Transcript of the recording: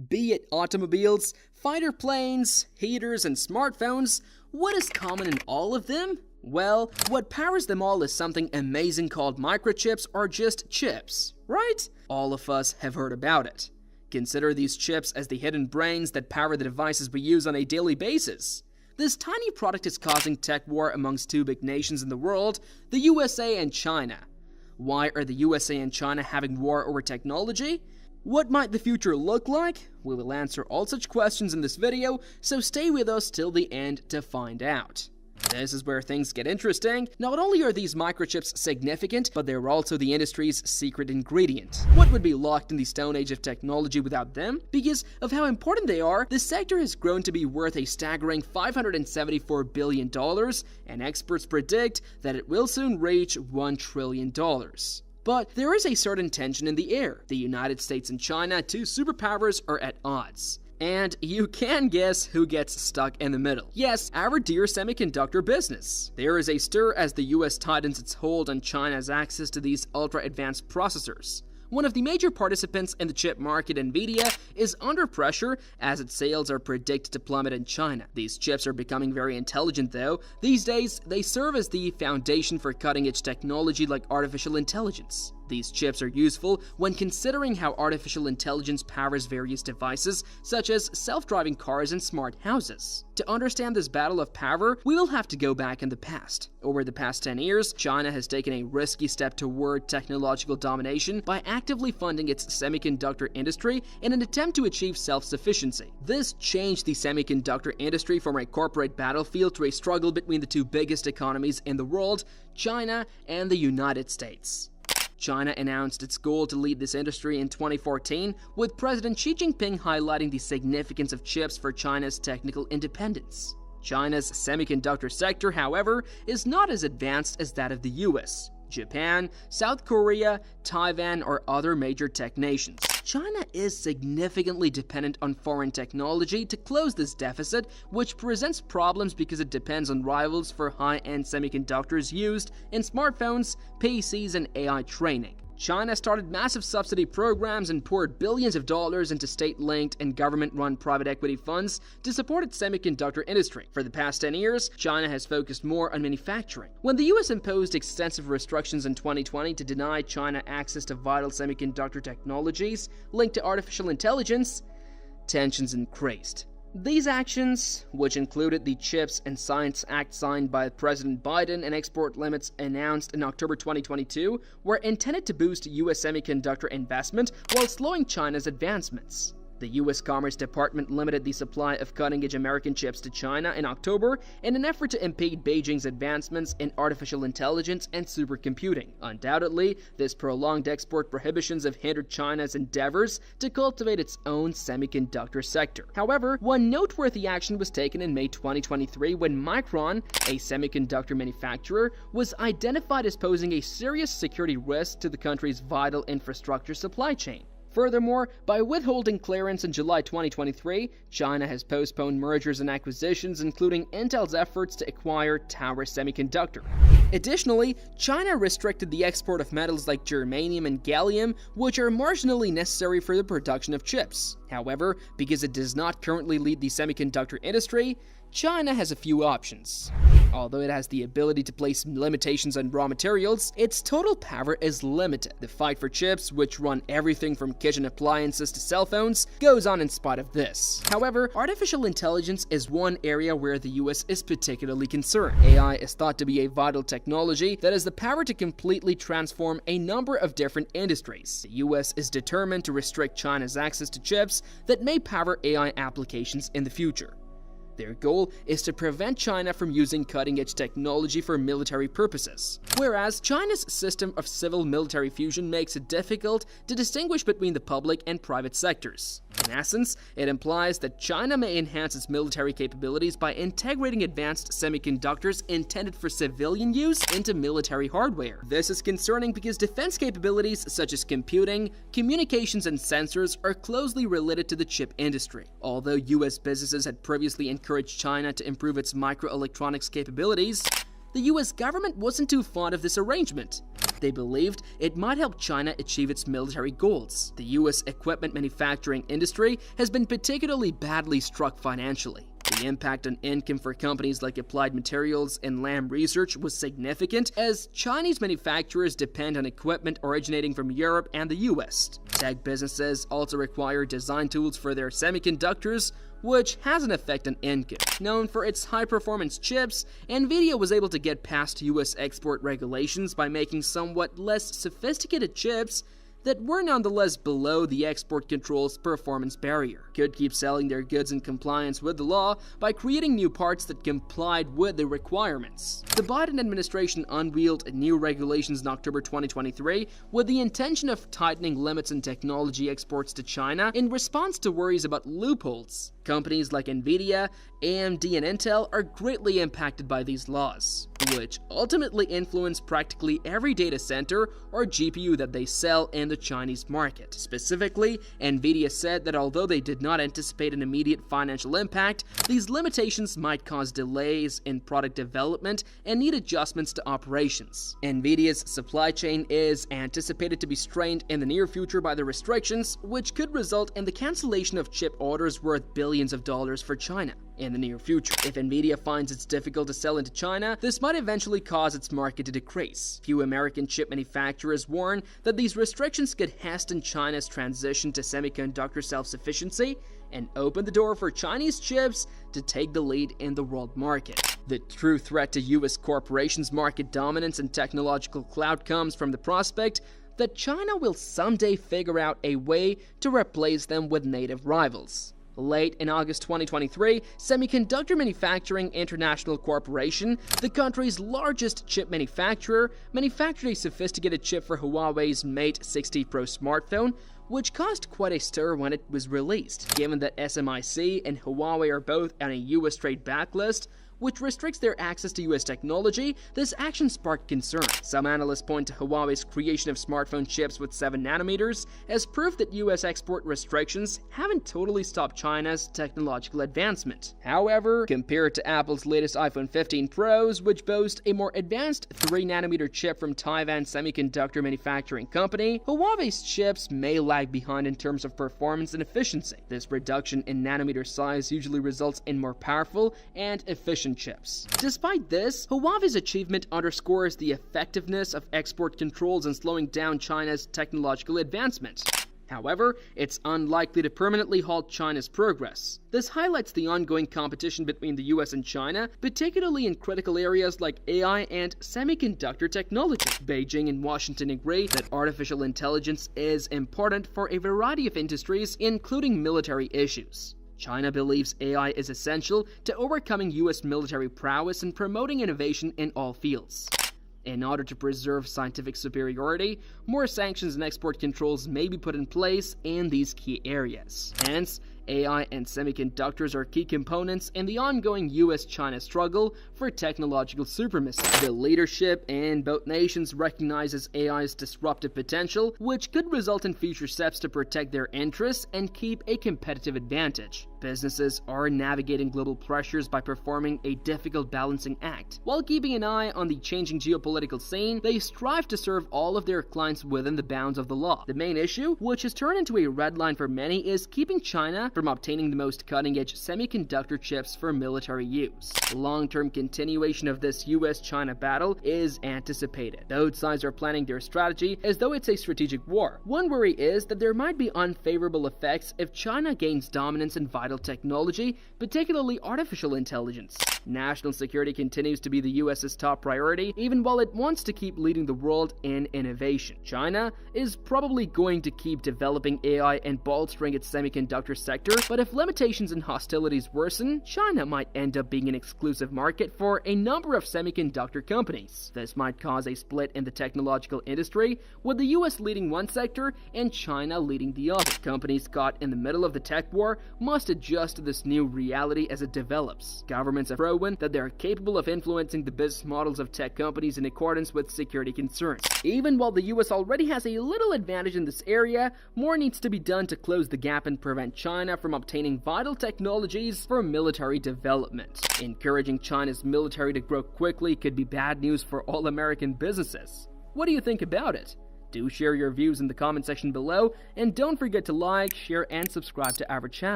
Be it automobiles, fighter planes, heaters, and smartphones, what is common in all of them? Well, what powers them all is something amazing called microchips or just chips, right? All of us have heard about it. Consider these chips as the hidden brains that power the devices we use on a daily basis. This tiny product is causing tech war amongst two big nations in the world, the USA and China. Why are the USA and China having war over technology? What might the future look like? We will answer all such questions in this video, so stay with us till the end to find out. This is where things get interesting. Not only are these microchips significant, but they're also the industry's secret ingredient. What would be locked in the stone age of technology without them? Because of how important they are, the sector has grown to be worth a staggering $574 billion, and experts predict that it will soon reach $1 trillion. But there is a certain tension in the air. The United States and China, two superpowers, are at odds. And you can guess who gets stuck in the middle. Yes, our dear semiconductor business. There is a stir as the US tightens its hold on China's access to these ultra-advanced processors. One of the major participants in the chip market, Nvidia, is under pressure as its sales are predicted to plummet in China. These chips are becoming very intelligent though. These days, they serve as the foundation for cutting-edge technology like artificial intelligence. These chips are useful when considering how artificial intelligence powers various devices, such as self-driving cars and smart houses. To understand this battle of power, we will have to go back in the past. Over the past 10 years, China has taken a risky step toward technological domination by actively funding its semiconductor industry in an attempt to achieve self-sufficiency. This changed the semiconductor industry from a corporate battlefield to a struggle between the two biggest economies in the world, China and the United States. China announced its goal to lead this industry in 2014, with President Xi Jinping highlighting the significance of chips for China's technical independence. China's semiconductor sector, however, is not as advanced as that of the US, Japan, South Korea, Taiwan, or other major tech nations. China is significantly dependent on foreign technology to close this deficit, which presents problems because it depends on rivals for high-end semiconductors used in smartphones, PCs, and AI training. China started massive subsidy programs and poured billions of dollars into state-linked and government-run private equity funds to support its semiconductor industry. For the past 10 years, China has focused more on manufacturing. When the US imposed extensive restrictions in 2020 to deny China access to vital semiconductor technologies linked to artificial intelligence, tensions increased. These actions, which included the CHIPS and Science Act signed by President Biden and export limits announced in October 2022, were intended to boost US semiconductor investment while slowing China's advancements. The US Commerce Department limited the supply of cutting-edge American chips to China in October in an effort to impede Beijing's advancements in artificial intelligence and supercomputing. Undoubtedly, this prolonged export prohibitions have hindered China's endeavors to cultivate its own semiconductor sector. However, one noteworthy action was taken in May 2023 when Micron, a semiconductor manufacturer, was identified as posing a serious security risk to the country's vital infrastructure supply chain. Furthermore, by withholding clearance in July 2023, China has postponed mergers and acquisitions, including Intel's efforts to acquire Tower Semiconductor. Additionally, China restricted the export of metals like germanium and gallium, which are marginally necessary for the production of chips. However, because it does not currently lead the semiconductor industry, China has a few options. Although it has the ability to place limitations on raw materials, its total power is limited. The fight for chips, which run everything from kitchen appliances to cell phones, goes on in spite of this. However, artificial intelligence is one area where the US is particularly concerned. AI is thought to be a vital technology that has the power to completely transform a number of different industries. The US is determined to restrict China's access to chips that may power AI applications in the future. Their goal is to prevent China from using cutting-edge technology for military purposes, whereas China's system of civil-military fusion makes it difficult to distinguish between the public and private sectors. In essence, it implies that China may enhance its military capabilities by integrating advanced semiconductors intended for civilian use into military hardware. This is concerning because defense capabilities such as computing, communications, and sensors are closely related to the chip industry. Although US businesses had previously encouraged China to improve its microelectronics capabilities, the US government wasn't too fond of this arrangement. They believed it might help China achieve its military goals. The US equipment manufacturing industry has been particularly badly struck financially. The impact on income for companies like Applied Materials and Lam Research was significant, as Chinese manufacturers depend on equipment originating from Europe and the US. Tech businesses also require design tools for their semiconductors, which has an effect on income. Known for its high-performance chips, NVIDIA was able to get past US export regulations by making somewhat less sophisticated chips that were nonetheless below the export control's performance barrier. Could keep selling their goods in compliance with the law by creating new parts that complied with the requirements. The Biden administration unveiled new regulations in October 2023 with the intention of tightening limits on technology exports to China in response to worries about loopholes. Companies like NVIDIA, AMD, and Intel are greatly impacted by these laws, which ultimately influence practically every data center or GPU that they sell in the Chinese market. Specifically, NVIDIA said that although they did not anticipate an immediate financial impact, these limitations might cause delays in product development and need adjustments to operations. NVIDIA's supply chain is anticipated to be strained in the near future by the restrictions, which could result in the cancellation of chip orders worth billions of dollars for China in the near future. If NVIDIA finds it's difficult to sell into China, this might eventually cause its market to decrease. Few American chip manufacturers warn that these restrictions could hasten China's transition to semiconductor self-sufficiency and open the door for Chinese chips to take the lead in the world market. The true threat to US corporations' market dominance and technological clout comes from the prospect that China will someday figure out a way to replace them with native rivals. Late in August 2023, Semiconductor Manufacturing International Corporation, the country's largest chip manufacturer, manufactured a sophisticated chip for Huawei's Mate 60 Pro smartphone, which caused quite a stir when it was released. Given that SMIC and Huawei are both on a US trade backlist, which restricts their access to US technology, this action sparked concern. Some analysts point to Huawei's creation of smartphone chips with 7 nanometers as proof that US export restrictions haven't totally stopped China's technological advancement. However, compared to Apple's latest iPhone 15 Pros, which boast a more advanced 3 nanometer chip from Taiwan Semiconductor Manufacturing Company, Huawei's chips may lag behind in terms of performance and efficiency. This reduction in nanometer size usually results in more powerful and efficient chips. Despite this, Huawei's achievement underscores the effectiveness of export controls in slowing down China's technological advancement. However, it's unlikely to permanently halt China's progress. This highlights the ongoing competition between the US and China, particularly in critical areas like AI and semiconductor technology. Beijing and Washington agree that artificial intelligence is important for a variety of industries, including military issues. China believes AI is essential to overcoming US military prowess and promoting innovation in all fields. In order to preserve scientific superiority, more sanctions and export controls may be put in place in these key areas. Hence, AI and semiconductors are key components in the ongoing US-China struggle for technological supremacy. The leadership in both nations recognizes AI's disruptive potential, which could result in future steps to protect their interests and keep a competitive advantage. Businesses are navigating global pressures by performing a difficult balancing act. While keeping an eye on the changing geopolitical scene, they strive to serve all of their clients within the bounds of the law. The main issue, which has turned into a red line for many, is keeping China from obtaining the most cutting-edge semiconductor chips for military use. The long-term continuation of this US-China battle is anticipated. Both sides are planning their strategy as though it's a strategic war. One worry is that there might be unfavorable effects if China gains dominance in vital technology, particularly artificial intelligence. National security continues to be the US's top priority, even while it wants to keep leading the world in innovation. China is probably going to keep developing AI and bolstering its semiconductor sector, but if limitations and hostilities worsen, China might end up being an exclusive market for a number of semiconductor companies. This might cause a split in the technological industry, with the US leading one sector and China leading the other. Companies caught in the middle of the tech war must adjust to this new reality as it develops. Governments have proven that they are capable of influencing the business models of tech companies in accordance with security concerns. Even while the US already has a little advantage in this area, more needs to be done to close the gap and prevent China from obtaining vital technologies for military development. Encouraging China's military to grow quickly could be bad news for all American businesses. What do you think about it? Do share your views in the comment section below, and don't forget to like, share, and subscribe to our channel.